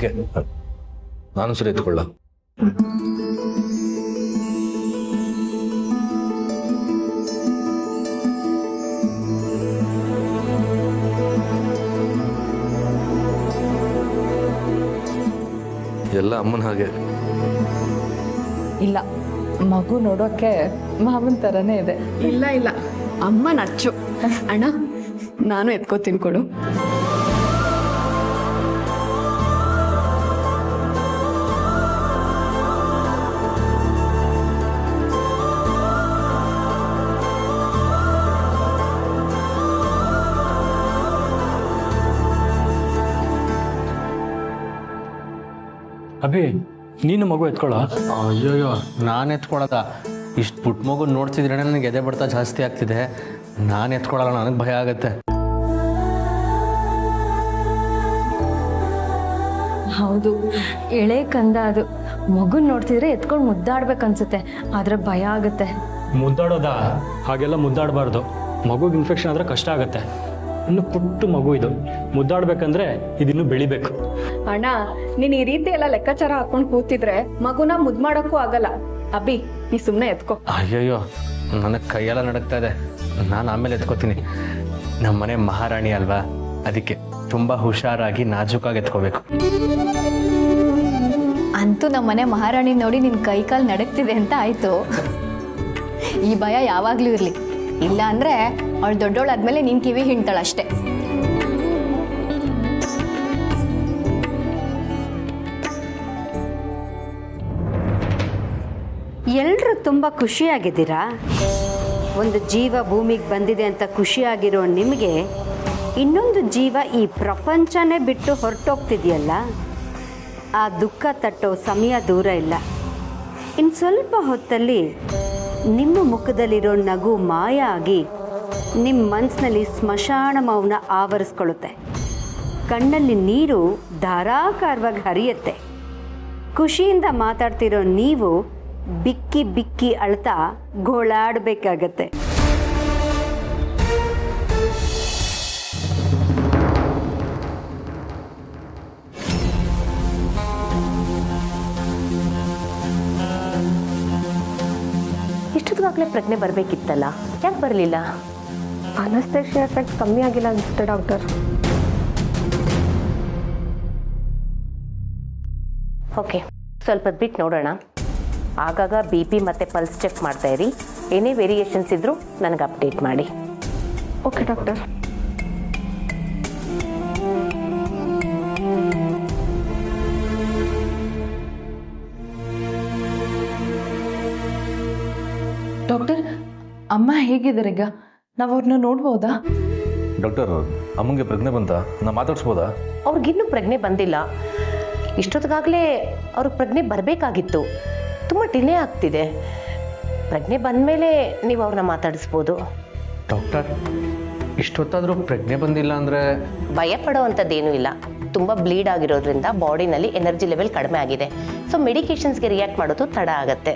ಅದಕ್ಕೆ ನಾನು ಸರಿ ಎತ್ಕೊಳ್ಳ. ಎಲ್ಲ ಅಮ್ಮನ ಹಾಗೆ ಇಲ್ಲ, ಮಗು ನೋಡೋಕೆ ಮಾವನ ಥರನೇ ಇದೆ. ಇಲ್ಲ ಇಲ್ಲ, ಅಮ್ಮ ನಚ್ಚು. ಅಣ್ಣ ನಾನು ಎತ್ಕೋತೀನಿ ಕೊಡು. ಅಭಿ, ನೀನು ಮಗು ಎತ್ಕೊಳ್ಳ. ಅಯ್ಯೋಯ್ಯೋ, ನಾನು ಎತ್ಕೊಳ್ಳೋದ? ಇಷ್ಟು ಪುಟ್ಟ ಮಗು ನೋಡ್ತಿದ್ರೆ ನನಗೆ ಎದೆ ಬಡ್ತಾ ಜಾಸ್ತಿ ಆಗ್ತಿದೆ. ನಾನು ಎತ್ಕೊಳ್ಳಲ್ಲ, ನನಗೆ ಭಯ ಆಗುತ್ತೆ. ಹೌದು, ಎಳೆ ಕಂದ ಅದು. ಮಗುನ್ ನೋಡ್ತಿದ್ರೆ ಎತ್ಕೊಂಡು ಮುದ್ದಾಡ್ಬೇಕನ್ಸುತ್ತೆ, ಆದ್ರೆ ಭಯ ಆಗುತ್ತೆ. ಮುದ್ದಾಡೋದಾ? ಹಾಗೆಲ್ಲ ಮುದ್ದಾಡಬಾರ್ದು. ಮಗುಗೆ ಇನ್ಫೆಕ್ಷನ್ ಆದರೆ ಕಷ್ಟ ಆಗುತ್ತೆ. ಇನ್ನು ಪುಟ್ಟು ಮಗು ಇದು, ಮುದ್ದಾಡ್ಬೇಕಂದ್ರೆ ಇದಿನ್ನೂ ಬೆಳಿಬೇಕು. ಅಣ್ಣ, ನೀನ್ ಈ ರೀತಿ ಎಲ್ಲ ಲೆಕ್ಕಾಚಾರ ಹಾಕೊಂಡು ಕೂತಿದ್ರೆ ಮಗುನ ಮುದ್ ಮಾಡೋಕ್ಕೂ ಆಗಲ್ಲ. ಅಬ್ಬಿ, ನೀ ಸುಮ್ಮನೆ ಎತ್ಕೋ. ಅಯ್ಯೋಯ್ಯೋ, ನನಗೆ ಕೈಯೆಲ್ಲ ನಡಕ್ತಾ ಇದೆ. ನಾನು ಆಮೇಲೆ ಎತ್ಕೋತೀನಿ. ನಮ್ಮ ಮನೆ ಮಹಾರಾಣಿ ಅಲ್ವಾ, ಅದಕ್ಕೆ ತುಂಬ ಹುಷಾರಾಗಿ ನಾಜೂಕಾಗಿ ಎತ್ಕೋಬೇಕು. ಅಂತೂ ನಮ್ಮನೆ ಮಹಾರಾಣಿ ನೋಡಿ ನಿನ್ ಕೈ ಕಾಲು ನಡಕ್ತಿದೆ ಅಂತ ಆಯ್ತು. ಈ ಭಯ ಯಾವಾಗ್ಲೂ ಇರ್ಲಿ, ಇಲ್ಲ ಅಂದ್ರೆ ಅವಳು ದೊಡ್ಡವಳಾದ್ಮೇಲೆ ನಿನ್ ಕಿವಿ ಹಿಂಡ್ತಾಳಷ್ಟೇ. ಎಲ್ಲರೂ ತುಂಬ ಖುಷಿಯಾಗಿದ್ದೀರಾ? ಒಂದು ಜೀವ ಭೂಮಿಗೆ ಬಂದಿದೆ ಅಂತ ಖುಷಿಯಾಗಿರೋ ನಿಮಗೆ ಇನ್ನೊಂದು ಜೀವ ಈ ಪ್ರಪಂಚನೇ ಬಿಟ್ಟು ಹೊರಟೋಗ್ತಿದೆಯಲ್ಲ, ಆ ದುಃಖ ತಟ್ಟೋ ಸಮಯ ದೂರ ಇಲ್ಲ. ಇನ್ನು ಸ್ವಲ್ಪ ಹೊತ್ತಲ್ಲಿ ನಿಮ್ಮ ಮುಖದಲ್ಲಿರೋ ನಗು ಮಾಯ ಆಗಿ ನಿಮ್ಮ ಮನಸ್ಸಿನಲ್ಲಿ ಸ್ಮಶಾನ ಮೌನ ಆವರಿಸ್ಕೊಳ್ಳುತ್ತೆ. ಕಣ್ಣಲ್ಲಿ ನೀರು ಧಾರಾಕಾರವಾಗಿ ಹರಿಯುತ್ತೆ. ಖುಷಿಯಿಂದ ಮಾತಾಡ್ತಿರೋ ನೀವು ಬಿಕ್ಕಿ ಬಿಕ್ಕಿ ಅಳ್ತಾ ಗೋಳಾಡಬೇಕಾಗತ್ತೆ. ಇಷ್ಟೊತ್ತಿಗಾಗಲೇ ಪ್ರಜ್ಞೆ ಬರಬೇಕಿತ್ತಲ್ಲ, ಯಾಕೆ ಬರಲಿಲ್ಲ? ಅನಸ್ತೇಶಿಯಾ ಎಫೆಕ್ಟ್ ಕಮ್ಮಿ ಆಗಿಲ್ಲ ಅನ್ಸುತ್ತೆ ಡಾಕ್ಟರ್. ಓಕೆ, ಸ್ವಲ್ಪ ಬಿಟ್ಟು ನೋಡೋಣ. ಆಗಾಗ BP ಮತ್ತು ಪಲ್ಸ್ ಚೆಕ್ ಮಾಡ್ತಾ ಇರಿ. ಏನೇ ವೇರಿಯೇಷನ್ಸ್ ಇದ್ದರೂ ನನಗೆ ಅಪ್ಡೇಟ್ ಮಾಡಿ. Okay doctor. ಡಾಕ್ಟರ್, ಅಮ್ಮ ಹೇಗಿದ್ದಾರೆ ಈಗ? ನಾವು ಅವ್ರನ್ನ ನೋಡ್ಬೋದಾ? ಡಾಕ್ಟರ್, ಅಮ್ಮಂಗೆ ಪ್ರಜ್ಞೆ ಬಂತ? ನಾ ಮಾತಾಡ್ಸ್ಬೋದಾ? ಅವ್ರಿಗಿನ್ನೂ ಪ್ರಜ್ಞೆ ಬಂದಿಲ್ಲ. ಇಷ್ಟೊತ್ತಿಗಾಗಲೇ ಅವ್ರಿಗೆ ಪ್ರಜ್ಞೆ ಬರಬೇಕಾಗಿತ್ತು. ತುಂಬ ಡಿಲೇ ಆಗ್ತಿದೆ. ಪ್ರಜ್ಞೆ ಬಂದ ಮೇಲೆ ನೀವು ಅವ್ರನ್ನ ಮಾತಾಡಿಸ್ಬೋದು. ಡಾಕ್ಟರ್, ಇಷ್ಟೊತ್ತಾದರೂ ಪ್ರಜ್ಞೆ ಬಂದಿಲ್ಲ ಅಂದರೆ? ಭಯ ಪಡೋ ಅಂಥದ್ದೇನೂ ಇಲ್ಲ. ತುಂಬ ಬ್ಲೀಡ್ ಆಗಿರೋದ್ರಿಂದ ಬಾಡಿನಲ್ಲಿ ಎನರ್ಜಿ ಲೆವೆಲ್ ಕಡಿಮೆ ಆಗಿದೆ. ಸೊ ಮೆಡಿಕೇಶನ್ಸ್ಗೆ ರಿಯಾಕ್ಟ್ ಮಾಡೋದು ತಡ ಆಗುತ್ತೆ.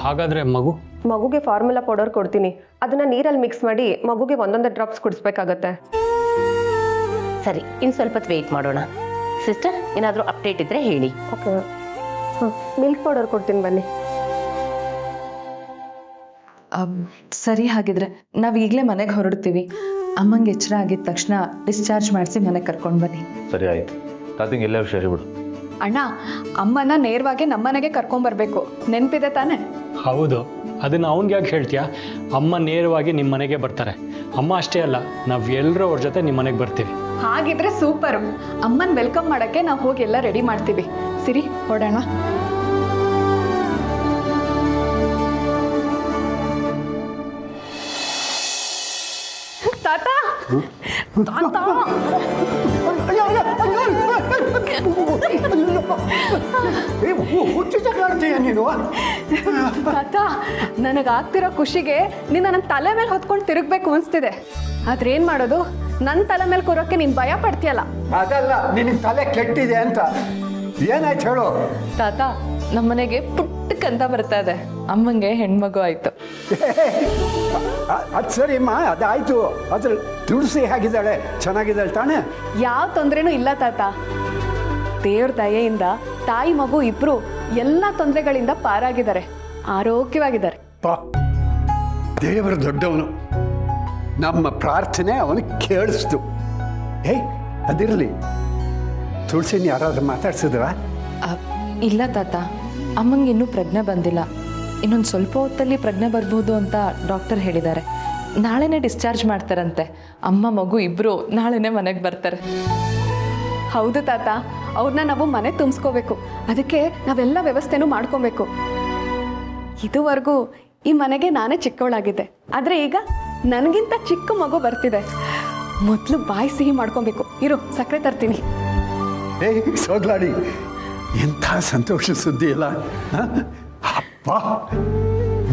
ಹಾಗಾದರೆ ಮಗುಗೆ ಫಾರ್ಮುಲಾ ಪೌಡರ್ ಕೊಡ್ತೀನಿ, ಅದನ್ನ ನೀರಲ್ಲಿ ಮಿಕ್ಸ್ ಮಾಡಿ ಮಗುಗೆ ಒಂದೊಂದು ಡ್ರಾಪ್ಸ್ ಕುಡಿಸ್ಬೇಕಾಗತ್ತೆ. ಸರಿ, ಇನ್ನು ಸ್ವಲ್ಪ ಹೊತ್ತು ವೆಯ್ಟ್ ಮಾಡೋಣ. ಸಿಸ್ಟರ್, ಏನಾದರೂ ಅಪ್ಡೇಟ್ ಇದ್ದರೆ ಹೇಳಿ. ಓಕೆ, ಮಿಲ್ಕ್ ಪೌಡರ್ ಕೊಡ್ತೀನಿ ಬನ್ನಿ. ಸರಿ, ಹಾಗಿದ್ರೆ ನಾವು ಈಗಲೇ ಮನೆಗೆ ಹೊರಡ್ತೀವಿ. ಅಮ್ಮಂಗೆ ಎಚ್ಚರ ಆಗಿದ ತಕ್ಷಣ ಡಿಸ್ಚಾರ್ಜ್ ಮಾಡಿಸಿ ಮನೆಗೆ ಕರ್ಕೊಂಡು ಬನ್ನಿ. ಸರಿ ಆಯ್ತು. ತಾತಿಂಗ್ ಎಲ್ಲ ವಿಷಯ ಹೇಳ್ಬಿಡು. ಅಣ್ಣ, ಅಮ್ಮನ ನೇರವಾಗಿ ನಮ್ಮನೆಗೆ ಕರ್ಕೊಂಡ್ಬರ್ಬೇಕು, ನೆನಪಿದೆ ತಾನೆ? ಹೌದು, ಅದನ್ನು ಅವನಿಗೆ ಯಾಕೆ ಹೇಳ್ತೀಯಾ? ಅಮ್ಮ ನೇರವಾಗಿ ನಿಮ್ಮ ಮನೆಗೆ ಬರ್ತಾರೆ. ಅಮ್ಮ ಅಷ್ಟೇ ಅಲ್ಲ, ನಾವು ಎಲ್ಲರೂ ಅವ್ರ ಜೊತೆ ನಿಮ್ಮ ಮನೆಗೆ ಬರ್ತೀವಿ. ಹಾಗಿದ್ರೆ ಸೂಪರ್. ಅಮ್ಮನ್ ವೆಲ್ಕಮ್ ಮಾಡಕ್ಕೆ ನಾವು ಹೋಗಿ ಎಲ್ಲ ರೆಡಿ ಮಾಡ್ತೀವಿ. ಸಿರಿ, ಹೊಡೋಣ. ತಾತ, ತಾತ, ನನಗಾಗ್ತಿರೋ ಖುಷಿಗೆ ನೀನು ನನ್ನ ತಲೆ ಮೇಲೆ ಹೊತ್ಕೊಂಡು ತಿರುಗ್ಬೇಕು ಅನಿಸ್ತಿದೆ. ಆದ್ರೆ ಏನ್ ಮಾಡೋದು, ನನ್ನ ತಲೆ ಮೇಲೆ ಕೂರೋಕೆ ನೀನ್ ಭಯ ಪಡ್ತೀಯಲ್ಲ. ಅದಲ್ಲ, ನಿನಗೆ ತಲೆ ಕೆಟ್ಟಿದೆ ಅಂತ. ಏನಾಯ್ತು ಹೇಳು. ತಾತ, ನಮ್ಮನೆಗೆ ಪುಟ್ಟಕ್ಕಂತ ಬರ್ತಾ ಇದೆ. ಅಮ್ಮಂಗೆ ಹೆಣ್ಮಗು ಆಯ್ತು. ಅದು ಸರಿಮ್ಮ, ಅದಾಯ್ತು. ಅದ್ರ ತುಳಸಿ ಹೇಗಿದ್ದಾಳೆ? ಚೆನ್ನಾಗಿದ್ದಾಳೆ ತಾನೆ? ಯಾವ ತೊಂದ್ರೆನೂ ಇಲ್ಲ ತಾತ. ದೇವ್ರ ದಯೆಯಿಂದ ತಾಯಿ ಮಗು ಇಬ್ರು ಎಲ್ಲ ತೊಂದರೆಗಳಿಂದ ಪಾರಾಗಿದ್ದಾರೆ, ಆರೋಗ್ಯವಾಗಿದ್ದಾರೆ. ದೇವರ ದೊಡ್ಡವನು, ನಮ್ಮ ಪ್ರಾರ್ಥನೆ ಅವನಿಗೆ ಕೇಳಿಸ್ತು. ಅದಿರಲಿ, ತುಳಸಿನ ಯಾರಾದ್ರೂ ಮಾತಾಡ್ಸಿದ್ರ? ಇಲ್ಲ ತಾತ, ಅಮ್ಮಂಗೆ ಇನ್ನೂ ಪ್ರಜ್ಞೆ ಬಂದಿಲ್ಲ. ಇನ್ನೊಂದು ಸ್ವಲ್ಪ ಹೊತ್ತಲ್ಲಿ ಪ್ರಜ್ಞೆ ಬರ್ಬೋದು ಅಂತ ಡಾಕ್ಟರ್ ಹೇಳಿದ್ದಾರೆ. ನಾಳೆನೇ ಡಿಸ್ಚಾರ್ಜ್ ಮಾಡ್ತಾರಂತೆ. ಅಮ್ಮ ಮಗು ಇಬ್ಬರು ನಾಳೆನೇ ಮನೆಗೆ ಬರ್ತಾರೆ. ಹೌದು ತಾತ, ಅವ್ರನ್ನ ನಾವು ಮನೆ ತುಂಬಿಸ್ಕೋಬೇಕು. ಅದಕ್ಕೆ ನಾವೆಲ್ಲ ವ್ಯವಸ್ಥೆನೂ ಮಾಡ್ಕೊಬೇಕು. ಇದುವರೆಗೂ ಈ ಮನೆಗೆ ನಾನೇ ಚಿಕ್ಕವಳಾಗಿದ್ದೆ, ಆದರೆ ಈಗ ನನಗಿಂತ ಚಿಕ್ಕ ಮಗು ಬರ್ತಿದೆ. ಮೊದಲು ಬಾಯಿ ಸಿಹಿ ಮಾಡ್ಕೊಬೇಕು. ಇರು, ಸಕ್ಕರೆ ತರ್ತೀನಿ. ಸೋಗ್ಲಾಡಿ, ಎಂಥ ಸಂತೋಷ ಸುದ್ದಿ ಅಲ್ಲ. ಅಪ್ಪ,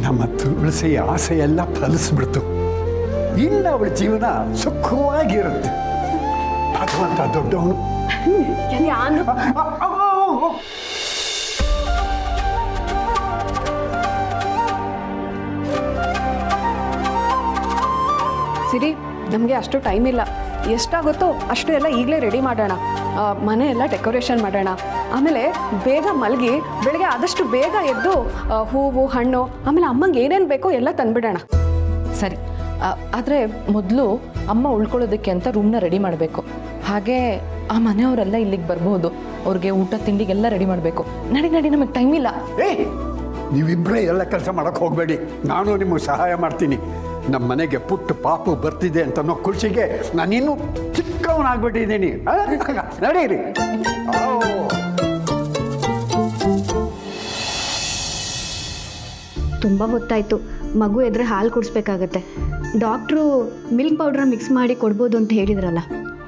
ನಮ್ಮ ತುಳಸಿ ಆಸೆ ಎಲ್ಲ ಫಲಿಸ್ಬಿಡ್ತು. ಇನ್ನು ಅವಳ ಜೀವನ ಸುಖವಾಗಿರುತ್ತೆ. ಭಗವಂತ ದೊಡ್ಡವನು. ಸಿರಿ, ನಮಗೆ ಅಷ್ಟು ಟೈಮ್ ಇಲ್ಲ. ಎಷ್ಟಾಗುತ್ತೋ ಅಷ್ಟು ಎಲ್ಲ ಈಗಲೇ ರೆಡಿ ಮಾಡೋಣ. ಮನೆ ಎಲ್ಲ ಡೆಕೋರೇಷನ್ ಮಾಡೋಣ. ಆಮೇಲೆ ಬೇಗ ಮಲಗಿ ಬೆಳಗ್ಗೆ ಆದಷ್ಟು ಬೇಗ ಎದ್ದು ಹೂವು ಹಣ್ಣು ಆಮೇಲೆ ಅಮ್ಮಂಗೆ ಏನೇನು ಬೇಕೋ ಎಲ್ಲ ತಂದುಬಿಡೋಣ. ಸರಿ, ಆದರೆ ಮೊದಲು ಅಮ್ಮ ಉಳ್ಕೊಳ್ಳೋದಕ್ಕೆ ಅಂತ ರೂಮ್ನ ರೆಡಿ ಮಾಡಬೇಕು. ಹಾಗೆ ಆ ಮನೆಯವರೆಲ್ಲ ಇಲ್ಲಿಗೆ ಬರ್ಬೋದು. ಅವ್ರಿಗೆ ಊಟ ತಿಂಡಿಗೆಲ್ಲ ರೆಡಿ ಮಾಡಬೇಕು. ನಡಿ ನಮಗೆ ಟೈಮ್ ಇಲ್ಲ. ನೀವಿಬ್ಬರೇ ಎಲ್ಲ ಕೆಲಸ ಮಾಡೋಕ್ಕೆ ಹೋಗಬೇಡಿ, ನಾನು ನಿಮಗೆ ಸಹಾಯ ಮಾಡ್ತೀನಿ. ನಮ್ಮ ಮನೆಗೆ ಪುಟ್ಟ ಪಾಪು ಬರ್ತಿದೆ ಅಂತ ಅನ್ನೋ ಖುಷಿಗೆ ನಾನಿನ್ನೂ ಚಿಕ್ಕವನಾಗ್ಬಿಟ್ಟಿದ್ದೀನಿ. ನಡೀರಿ. ತುಂಬ ಹೊತ್ತಾಯಿತು. ಮಗು ಎದ್ರೆ ಹಾಲು ಕುಡಿಸ್ಬೇಕಾಗತ್ತೆ. ಡಾಕ್ಟ್ರು ಮಿಲ್ಕ್ ಪೌಡ್ರ್ ಮಿಕ್ಸ್ ಮಾಡಿ ಕೊಡ್ಬೋದು ಅಂತ ಹೇಳಿದ್ರಲ್ಲ?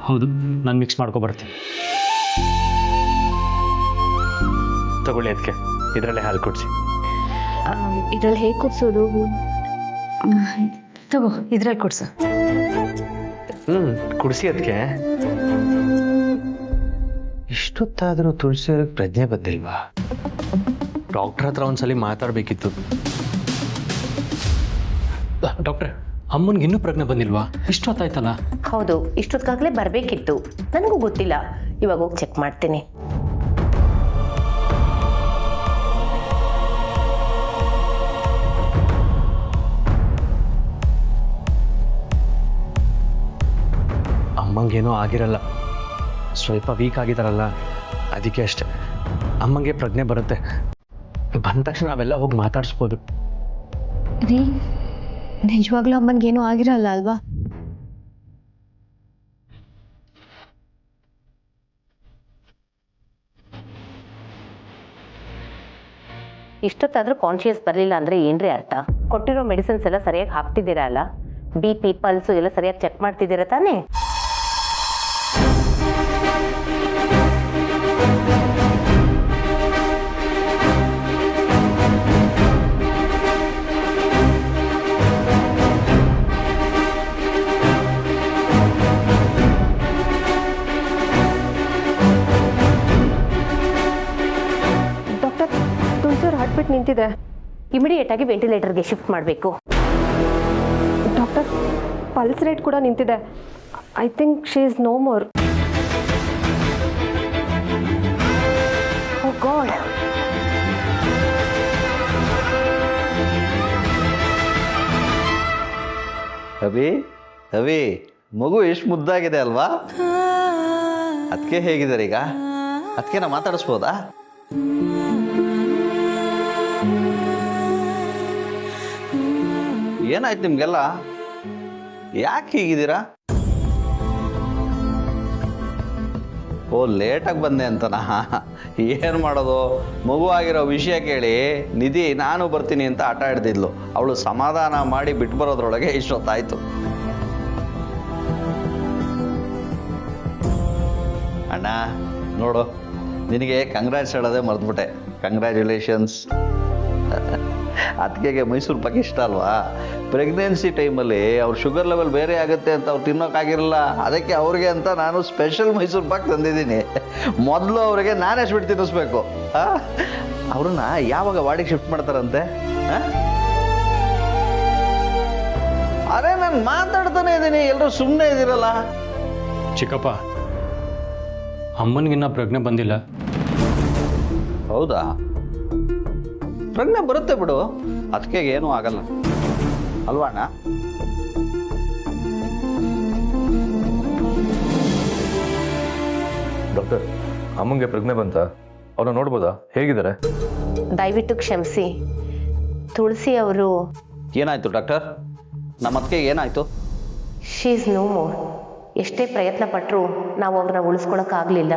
ಹೌದು, ನಾನು ಮಿಕ್ಸ್ ಮಾಡ್ಕೊಬರ್ತೀನಿ. ತಗೊಳ್ಳಿ, ಅದಕ್ಕೆ ಇದರಲ್ಲೇ ಹಾಲು ಕುಡಿಸಿ. ಇದ್ರಲ್ಲಿ ಹೇಗೆ ಕುಡಿಸೋದು? ತಗೋ, ಇದ್ರಲ್ಲಿ ಕೊಡ್ಸು. ಕುಡಿಸಿ ಅದಕ್ಕೆ. ಇಷ್ಟೊತ್ತಾದರೂ ತುಳಸಿ ಅವ್ರಿಗೆ ಪ್ರಜ್ಞೆ ಬಂದಿಲ್ವಾ? ಡಾಕ್ಟರ್ ಹತ್ರ ಒಂದ್ಸಲಿ ಮಾತಾಡಬೇಕಿತ್ತು. ಡಾಕ್ಟ್ರೆ, ಅಮ್ಮನಿಗೆ ಇನ್ನೂ ಪ್ರಜ್ಞೆ ಬಂದಿಲ್ವಾ? ಇಷ್ಟೊತ್ತಾಯ್ತಲ್ಲ? ಹೌದು, ಇಷ್ಟೊತ್ತಿಗಾಗಲೇ ಬರಬೇಕಿತ್ತು. ನನಗೂ ಗೊತ್ತಿಲ್ಲ. ಇವಾಗ ಹೋಗಿ ಚೆಕ್ ಮಾಡ್ತೀನಿ. ಅಮ್ಮಂಗೇನೂ ಆಗಿರಲ್ಲ, ಸ್ವಲ್ಪ ವೀಕ್ ಆಗಿದಾರಲ್ಲ, ಅದಕ್ಕೆ ಅಷ್ಟೆ. ಅಮ್ಮಂಗೆ ಪ್ರಜ್ಞೆ ಬರುತ್ತೆ. ಬಂದ ತಕ್ಷಣ ನಾವೆಲ್ಲ ಹೋಗಿ ಮಾತಾಡಿಸ್ಬೋದು. ರೀ, ನಿಜವಾಗ್ಲೂ ಅಮ್ಮನಿಗೇನೂ ಆಗಿರಲ್ಲ ಅಲ್ವಾ? ಇಷ್ಟೊತ್ತಾದರೂ ಕಾನ್ಶಿಯಸ್ ಬರಲಿಲ್ಲ ಅಂದರೆ ಏನ್ರಿ ಅರ್ಥ? ಕೊಟ್ಟಿರೋ ಮೆಡಿಸಿನ್ಸ್ ಎಲ್ಲ ಸರಿಯಾಗಿ ಹಾಕ್ತಿದ್ದೀರಾ ಅಲ್ಲ? BP ಪಲ್ಸು ಎಲ್ಲ ಸರಿಯಾಗಿ ಚೆಕ್ ಮಾಡ್ತಿದ್ದೀರಾ ತಾನೇ? ನಿಂತಿದೆ. ಇಮಿಡಿಯೇಟ್ ಆಗಿ ವೆಂಟಿಲೇಟರ್ಗೆ ಶಿಫ್ಟ್ ಮಾಡಬೇಕು. ಡಾಕ್ಟರ್, ಪಲ್ಸ್ ರೇಟ್ ಕೂಡ ನಿಂತಿದೆ. I think she is no more. Oh god. Avi, ಮಗು ಎಷ್ಟು ಮುದ್ದಾಗಿದೆ ಅಲ್ವಾ? ಅದಕ್ಕೆ ಹೇಗಿದ್ದಾರೆ ಈಗ? ಅದಕ್ಕೆ ನಾ ಮಾತಾಡಿಸ್ಬೋದಾ? ಏನಾಯ್ತು ನಿಮ್ಗೆಲ್ಲ? ಯಾಕೆ ಹೀಗಿದ್ದೀರಾ? ಓ, ಲೇಟಾಗಿ ಬಂದೆ ಅಂತನಾ? ಏನು ಮಾಡೋದು, ಮಗು ಆಗಿರೋ ವಿಷಯ ಕೇಳಿ ನಿಧಿ ನಾನು ಬರ್ತೀನಿ ಅಂತ ಆಟ ಹಿಡ್ದಿದ್ಲು. ಅವಳು ಸಮಾಧಾನ ಮಾಡಿ ಬಿಟ್ಟು ಬರೋದ್ರೊಳಗೆ ಇಷ್ಟೊತ್ತಾಯ್ತು. ಅಣ್ಣ ನೋಡು, ನಿನಗೆ ಕಂಗ್ರ್ಯಾಟ್ಸ್ ಹೇಳೋದೇ ಮರೆತುಬಿಟ್ಟೆ. ಕಂಗ್ರ್ಯಾಚುಲೇಷನ್ಸ್. ಅದಕ್ಕೆ ಮೈಸೂರು ಪಾಕ್ ಇಷ್ಟ ಅಲ್ವಾ? ಪ್ರೆಗ್ನೆನ್ಸಿ ಟೈಮಲ್ಲಿ ಅವ್ರ ಶುಗರ್ ಲೆವೆಲ್ ಬೇರೆ ಆಗುತ್ತೆ ಅಂತ ಅವ್ರು ತಿನ್ನೋಕ್ಕಾಗಿರಲ್ಲ. ಅದಕ್ಕೆ ಅವ್ರಿಗೆ ಅಂತ ನಾನು ಸ್ಪೆಷಲ್ ಮೈಸೂರು ಪಾಕ್ ತಂದಿದ್ದೀನಿ. ಮೊದಲು ಅವರಿಗೆ ನಾನೇ ಸ್ವೀಟ್ ತಿನ್ನಿಸ್ಬೇಕು. ಅವ್ರನ್ನ ಯಾವಾಗ ವಾಡಿಗೆ ಶಿಫ್ಟ್ ಮಾಡ್ತಾರಂತೆ? ಅರೆ, ನಾನು ಮಾತಾಡ್ತಾನೆ ಇದ್ದೀನಿ, ಎಲ್ಲರೂ ಸುಮ್ಮನೆ ಇದ್ದೀರಲ್ಲ. ಚಿಕ್ಕಪ್ಪ, ಅಮ್ಮನಿಗಿನ್ನ ಪ್ರಜ್ಞೆ ಬಂದಿಲ್ಲ. ಹೌದಾ? ಪ್ರಜ್ಞೆ ಬರುತ್ತೆ ಬಿಡು, ಅದಕ್ಕೆ ಏನೂ ಆಗಲ್ಲ ಅಲ್ವಾ ಅಣ್ಣ? ಡಾಕ್ಟರ್, ಅಮ್ಮಂಗೆ ಪ್ರಜ್ಞೆ ಬಂತ? ಅವ್ರನ್ನ ನೋಡ್ಬೋದಾ? ಹೇಗಿದ್ದಾರೆ? ದಯವಿಟ್ಟು ಕ್ಷಮಿಸಿ. ತುಳಸಿ ಅವರು ಏನಾಯ್ತು ಡಾಕ್ಟರ್? ನಮ್ಮ ಅದಕ್ಕೆ ಏನಾಯ್ತು? She is no more. ಎಷ್ಟೇ ಪ್ರಯತ್ನ ಪಟ್ಟರೂ ನಾವು ಅವ್ರನ್ನ ಉಳಿಸ್ಕೊಳಕ್ಕಾಗಲಿಲ್ಲ.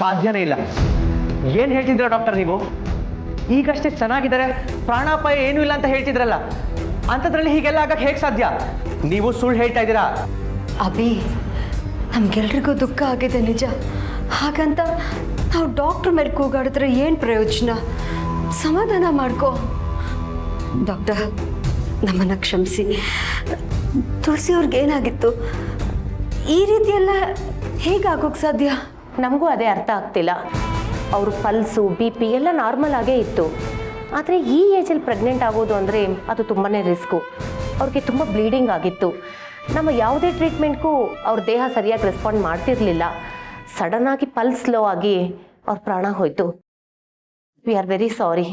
ಸಾಧ್ಯನೇ ಇಲ್ಲ. ಏನು ಹೇಳ್ತಿದ್ರ ಡಾಕ್ಟರ್ ನೀವು? ಈಗಷ್ಟೇ ಚೆನ್ನಾಗಿದ್ದಾರೆ, ಪ್ರಾಣಾಪಾಯ ಏನೂ ಇಲ್ಲ ಅಂತ ಹೇಳ್ತಿದ್ರಲ್ಲ, ಅಂಥದ್ರಲ್ಲಿ ಹೀಗೆಲ್ಲ ಆಗಕ್ಕೆ ಹೇಗೆ ಸಾಧ್ಯ? ನೀವು ಸುಳ್ಳು ಹೇಳ್ತಾ ಇದ್ದೀರಾ. ಅಭಿ, ನಮ್ಗೆಲ್ರಿಗೂ ದುಃಖ ಆಗಿದೆ ನಿಜ. ಹಾಗಂತ ನಾವು ಡಾಕ್ಟ್ರ್ ಮೇಲೆ ಕೂಗಾಡಿದ್ರೆ ಏನು ಪ್ರಯೋಜನ? ಸಮಾಧಾನ ಮಾಡ್ಕೋ. ಡಾಕ್ಟರ್, ನಮ್ಮನ್ನು ಕ್ಷಮಿಸಿ. ತುಳಸಿ ಅವ್ರಿಗೆ ಏನಾಗಿತ್ತು? ಈ ರೀತಿಯೆಲ್ಲ ಹೇಗಾಗೋಕ್ಕೆ ಸಾಧ್ಯ? ನಮಗೂ ಅದೇ ಅರ್ಥ ಆಗ್ತಿಲ್ಲ. ಅವ್ರ ಪಲ್ಸು BP ಎಲ್ಲ ನಾರ್ಮಲ್ ಆಗೇ ಇತ್ತು. ಆದರೆ ಈ ಏಜಲ್ಲಿ ಪ್ರೆಗ್ನೆಂಟ್ ಆಗೋದು ಅಂದರೆ ಅದು ತುಂಬಾ ರಿಸ್ಕು. ಅವ್ರಿಗೆ ತುಂಬ ಬ್ಲೀಡಿಂಗ್ ಆಗಿತ್ತು. ನಮ್ಮ ಯಾವುದೇ ಟ್ರೀಟ್ಮೆಂಟ್ಗೂ ಅವ್ರ ದೇಹ ಸರಿಯಾಗಿ ರೆಸ್ಪಾಂಡ್ ಮಾಡ್ತಿರ್ಲಿಲ್ಲ. ಸಡನ್ನಾಗಿ ಪಲ್ಸ್ ಸ್ಲೋ ಆಗಿ ಅವ್ರ ಪ್ರಾಣ ಹೋಯಿತು. We are very sorry.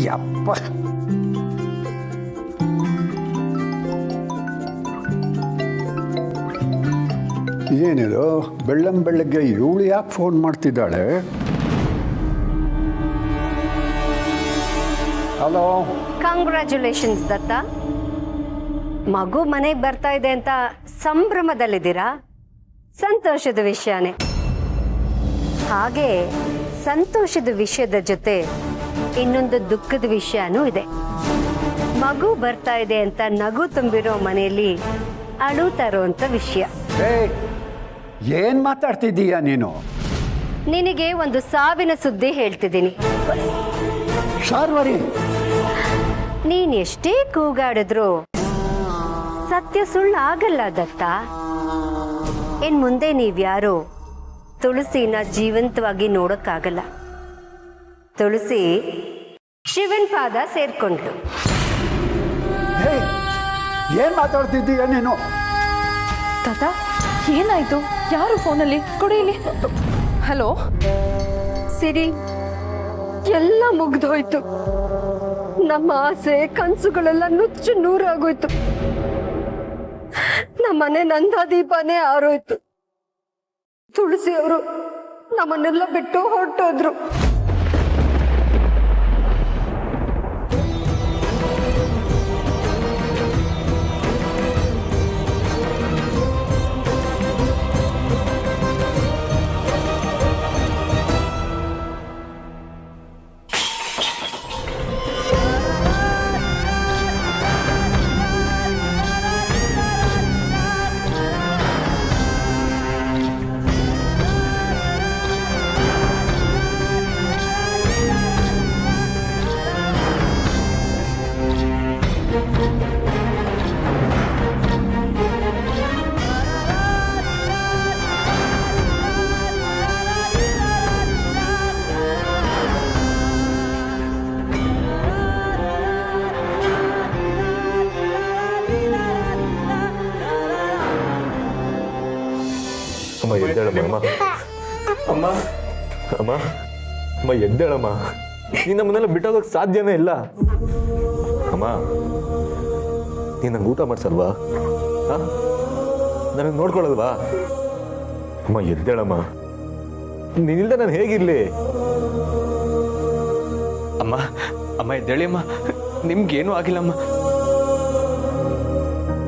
ಯಪ್ಪ, ಏನಿದು ಬೆಳ್ಳಂಬೆಳ್ಳಗ್ಗೆ ಇವಳು ಯಾಕೆ ಫೋನ್ ಮಾಡ್ತಿದ್ದಾಳೆ? ಹಲೋ. ಕಂಗ್ರ್ಯಾಚುಲೇಷನ್ಸ್ ದತ್ತ. ಮಗು ಮನೆಗೆ ಬರ್ತಾ ಇದೆ ಅಂತ ಸಂಭ್ರಮದಲ್ಲಿದ್ದೀರಾ? ಸಂತೋಷದ ವಿಷಯನೇ. ಹಾಗೆ ಸಂತೋಷದ ವಿಷಯದ ಜೊತೆ ಇನ್ನೊಂದು ದುಃಖದ ವಿಷಯನೂ ಇದೆ. ಮಗು ಬರ್ತಾ ಇದೆ ಅಂತ ನಗು ತುಂಬಿರೋ ಮನೆಯಲ್ಲಿ ಅಳುತ್ತಾ ಇರೋಂಥ ವಿಷಯ. ಏನ್ ಮಾತಾಡ್ತಿದ್ದೀಯಾ ನೀನು? ನಿನಗೆ ಒಂದು ಸಾವಿನ ಸುದ್ದಿ ಹೇಳ್ತಿದ್ದೀನಿ. ಶಾರ್ವರಿ, ನೀನ್ ಎಷ್ಟೇ ಕೂಗಾಡಿದ್ರು ಸತ್ಯ ಸುಳ್ಳು ಆಗಲ್ಲ ದತ್ತ. ಇನ್ ಮುಂದೆ ನೀವ್ಯಾರು ತುಳಸಿನ ಜೀವಂತವಾಗಿ ನೋಡಕ್ಕಾಗಲ್ಲ. ತುಳಸಿ ಶಿವನ್ ಪಾದ ಸೇರ್ಕೊಂಡ್ಲು. ಏನ್ ಮಾತಾಡ್ತಿದ್ದೀಯ ನೀನು? ತಾತ, ಏನಾಯ್ತು? ಯಾರು ಫೋನಲ್ಲಿ? ಕೊಡಿ ಇಲ್ಲಿ. ಹಲೋ ಸಿರಿ, ಎಲ್ಲ ಮುಗ್ದೋಯ್ತು. ನಮ್ಮ ಆಸೆ ಕನಸುಗಳೆಲ್ಲ ನುಚ್ಚು ನೂರಾಗೋಯ್ತು. ನಮ್ಮನೆ ನಂದಾದೀಪನೇ ಆರೋಯ್ತು. ತುಳಸಿ ಅವರು ನಮ್ಮನ್ನೆಲ್ಲ ಬಿಟ್ಟು ಹೊರಟೋದ್ರು. ಎದ್ದೇಳಮ್ಮ ಅಮ್ಮ ಅಮ್ಮ ಅಮ್ಮ ಎದ್ದೇಳಮ್ಮ. ನೀನು ನಮ್ಮನ್ನೆಲ್ಲ ಬಿಟ್ಟೋಗಕ್ಕೆ ಸಾಧ್ಯನೇ ಇಲ್ಲ. ಅಮ್ಮ ನೀನು ನಂಗೆ ಊಟ ಮಾಡ್ಸಲ್ವಾ? ಹಾಂ, ನನಗೆ ನೋಡ್ಕೊಳ್ಳಲ್ವಾ? ಅಮ್ಮ ಎದ್ದೇಳಮ್ಮ. ನೀನಿಲ್ದ ನಾನು ಹೇಗಿರ್ಲಿ? ಅಮ್ಮ ಅಮ್ಮ ಎದ್ದೇಳಿ ಅಮ್ಮ, ನಿಮ್ಗೇನೂ ಆಗಿಲ್ಲಮ್ಮ.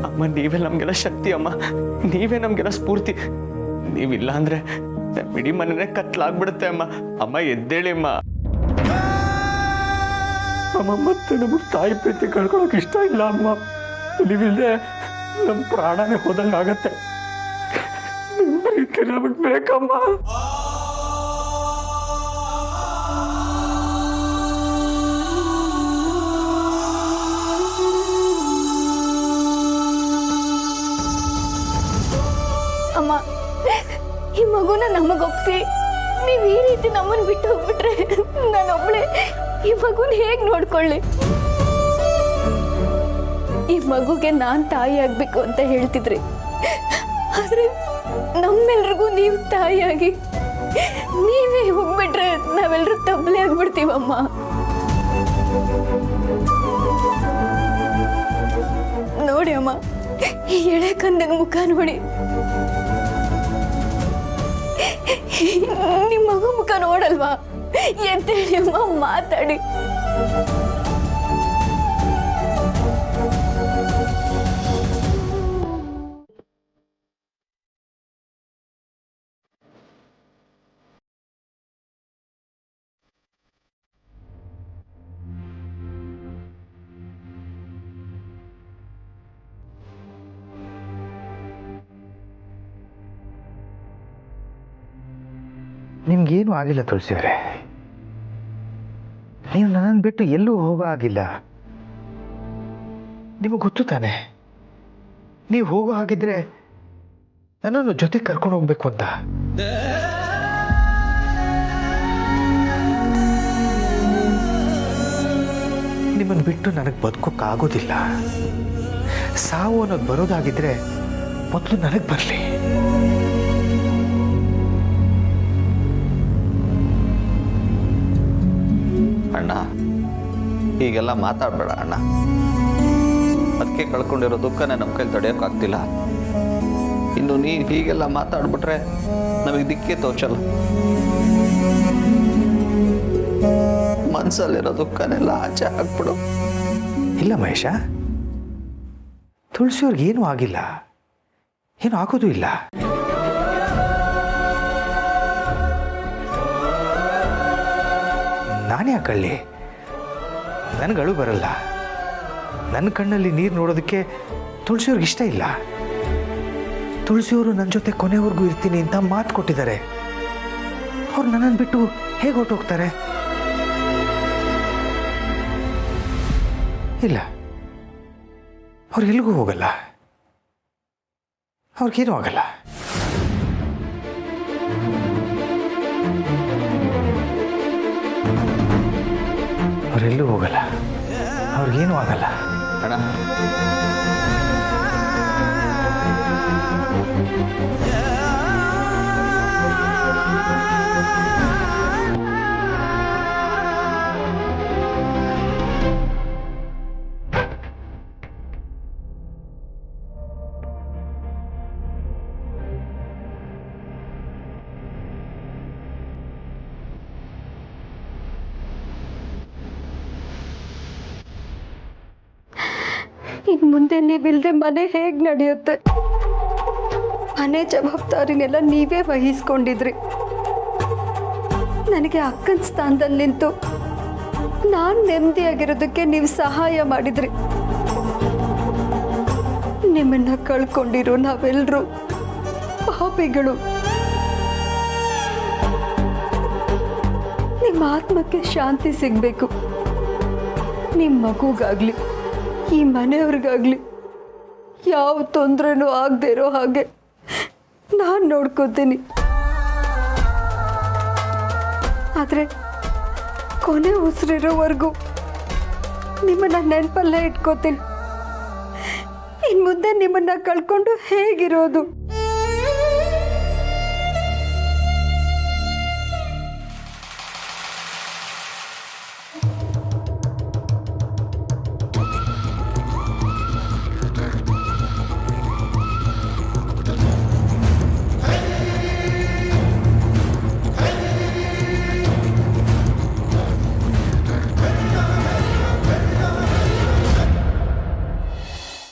ಅಮ್ಮ ನೀವೇ ನಮಗೆಲ್ಲ ಶಕ್ತಿ ಅಮ್ಮ, ನೀವೇ ನಮಗೆಲ್ಲ ಸ್ಫೂರ್ತಿ. ನೀವಿಲ್ಲ ಅಂದ್ರೆ ಇಡೀ ಮನೆನೇ ಕತ್ಲಾಗ್ಬಿಡುತ್ತೆ ಅಮ್ಮ. ಅಮ್ಮ ಎದ್ದೇಳಿ ಅಮ್ಮ. ಅಮ್ಮ ಮತ್ತೆ ನಮಗೆ ತಾಯಿ ಪ್ರೀತಿ ಕಳ್ಕೊಳಕ್ಕೆ ಇಷ್ಟ ಇಲ್ಲ ಅಮ್ಮ. ನೀವಿಲ್ಲದೆ ನಮ್ಮ ಪ್ರಾಣನೇ ಹೋದಂಗೆ ಆಗತ್ತೆ. ನಿಮ್ಮ ಪ್ರೀತಿ ನಮಗೆ ಬೇಕಮ್ಮ. ಅಮ್ಮ ಈ ಮಗುನ ನಮಗೊಪ್ಸಿ ನೀವು ಈ ರೀತಿ ನಮ್ಮನ್ನು ಬಿಟ್ಟು ಹೋಗ್ಬಿಟ್ರೆ ನಾನೊಬ್ಳೆ ಈ ಮಗುನ ಹೇಗೆ ನೋಡ್ಕೊಳ್ಳಿ? ಈ ಮಗುಗೆ ನಾನು ತಾಯಿ ಆಗ್ಬೇಕು ಅಂತ ಹೇಳ್ತಿದ್ರಿ, ಆದ್ರೆ ನಮ್ಮೆಲ್ರಿಗೂ ನೀವು ತಾಯಿಯಾಗಿ ನೀವೇ ಹೋಗ್ಬಿಟ್ರೆ ನಾವೆಲ್ಲರೂ ತಬ್ಲೆ ಆಗ್ಬಿಡ್ತೀವಮ್ಮ. ನೋಡಿ ಅಮ್ಮ, ಈ ಎಳೆ ಕಂದನ ಮುಖ ನೋಡಿ, ನಿಮ್ಮ ಮಗು ಮುಖ ನೋಡಲ್ವಾ? ಎಂತೇಳಿ ಅಮ್ಮ ಮಾತಾಡಿ. ನಿಮ್ಗೇನು ಆಗಿಲ್ಲ ತುಳಸಿಯವರೇ. ನೀವು ನನ್ನನ್ನು ಬಿಟ್ಟು ಎಲ್ಲೂ ಹೋಗೋ ಆಗಿಲ್ಲ. ನಿಮಗೆ ಗೊತ್ತು ತಾನೆ, ನೀವು ಹೋಗೋ ಹಾಗಿದ್ರೆ ನನ್ನನ್ನು ಜೊತೆ ಕರ್ಕೊಂಡು ಹೋಗ್ಬೇಕು ಅಂತ. ನಿಮ್ಮನ್ನು ಬಿಟ್ಟು ನನಗೆ ಬದುಕೋಕ್ಕಾಗೋದಿಲ್ಲ. ಸಾವು ಅನ್ನೋದು ಬರೋದಾಗಿದ್ರೆ ಮೊದಲು ನನಗೆ ಬರಲಿ. ಅಣ್ಣ ಹೀಗೆಲ್ಲ ಮಾತಾಡಬೇಡ ಅಣ್ಣ. ಅದಕ್ಕೆ ಕಳ್ಕೊಂಡಿರೋ ದುಃಖನೇ ನಮ್ಮ ಕೈಲಿ ತಡೆಯೋಕ್ಕಾಗ್ತಿಲ್ಲ. ಇನ್ನು ನೀನು ಹೀಗೆಲ್ಲ ಮಾತಾಡ್ಬಿಟ್ರೆ ನಮಗೆ ದಿಕ್ಕೇ ತೋಚಲ್ಲ. ಮನಸ್ಸಲ್ಲಿರೋ ದುಃಖನೆಲ್ಲ ಆಚೆ ಹಾಕ್ಬಿಡು. ಇಲ್ಲ ಮಹೇಶ, ತುಳಸಿಯವ್ರಿಗೆ ಏನೂ ಆಗಿಲ್ಲ, ಏನು ಆಗೋದು ಇಲ್ಲ. ನಾನೇ ಯಾಕಳ್ಳಿ, ನನಗಳು ಬರಲ್ಲ. ನನ್ನ ಕಣ್ಣಲ್ಲಿ ನೀರು ನೋಡೋದಕ್ಕೆ ತುಳಸಿಯವ್ರಿಗೆ ಇಷ್ಟ ಇಲ್ಲ. ತುಳಸಿಯವರು ನನ್ನ ಜೊತೆ ಕೊನೆವರೆಗೂ ಇರ್ತೀನಿ ಅಂತ ಮಾತು ಕೊಟ್ಟಿದ್ದಾರೆ. ಅವ್ರು ನನ್ನನ್ನು ಬಿಟ್ಟು ಹೇಗೆ ಹೊರಟೋಗ್ತಾರೆ? ಇಲ್ಲ, ಅವ್ರು ಎಲ್ಲಿಗೂ ಹೋಗಲ್ಲ, ಅವ್ರಿಗೇನೂ ಆಗಲ್ಲ. ಅವರೆಲ್ಲೂ ಹೋಗಲ್ಲ, ಅವ್ರಿಗೇನೂ ಆಗಲ್ಲ. ಅಣ್ಣ ಇನ್ನು ಮುಂದೆ ನೀವಿಲ್ಲದೆ ಮನೆ ಹೇಗೆ ನಡೆಯುತ್ತೆ? ಮನೆ ಜವಾಬ್ದಾರಿನೆಲ್ಲ ನೀವೇ ವಹಿಸ್ಕೊಂಡಿದ್ರಿ. ನನಗೆ ಅಕ್ಕನ ಸ್ಥಾನದಲ್ಲಿ ನಿಂತು ನಾನು ನೆಮ್ಮದಿಯಾಗಿರೋದಕ್ಕೆ ನೀವು ಸಹಾಯ ಮಾಡಿದ್ರಿ. ನಿಮ್ಮನ್ನ ಕಳ್ಕೊಂಡಿರೋ ನಾವೆಲ್ಲರೂ ಪಾಪಿಗಳು. ನಿಮ್ಮ ಆತ್ಮಕ್ಕೆ ಶಾಂತಿ ಸಿಗಬೇಕು. ನಿಮ್ಮ ಮಗುಗಾಗ್ಲಿ ಈ ಮನೆಯವ್ರಿಗಾಗ್ಲಿ ಯಾವ ತೊಂದರೆನೂ ಆಗದೆ ಇರೋ ಹಾಗೆ ನಾನು ನೋಡ್ಕೋತೀನಿ. ಆದರೆ ಕೊನೆ ಉಸಿರಿರೋವರೆಗೂ ನಿಮ್ಮನ್ನ ನೆನಪಲ್ಲೇ ಇಟ್ಕೋತೀನಿ. ಇನ್ನು ಮುಂದೆ ನಿಮ್ಮನ್ನ ಕಳ್ಕೊಂಡು ಹೇಗಿರೋದು?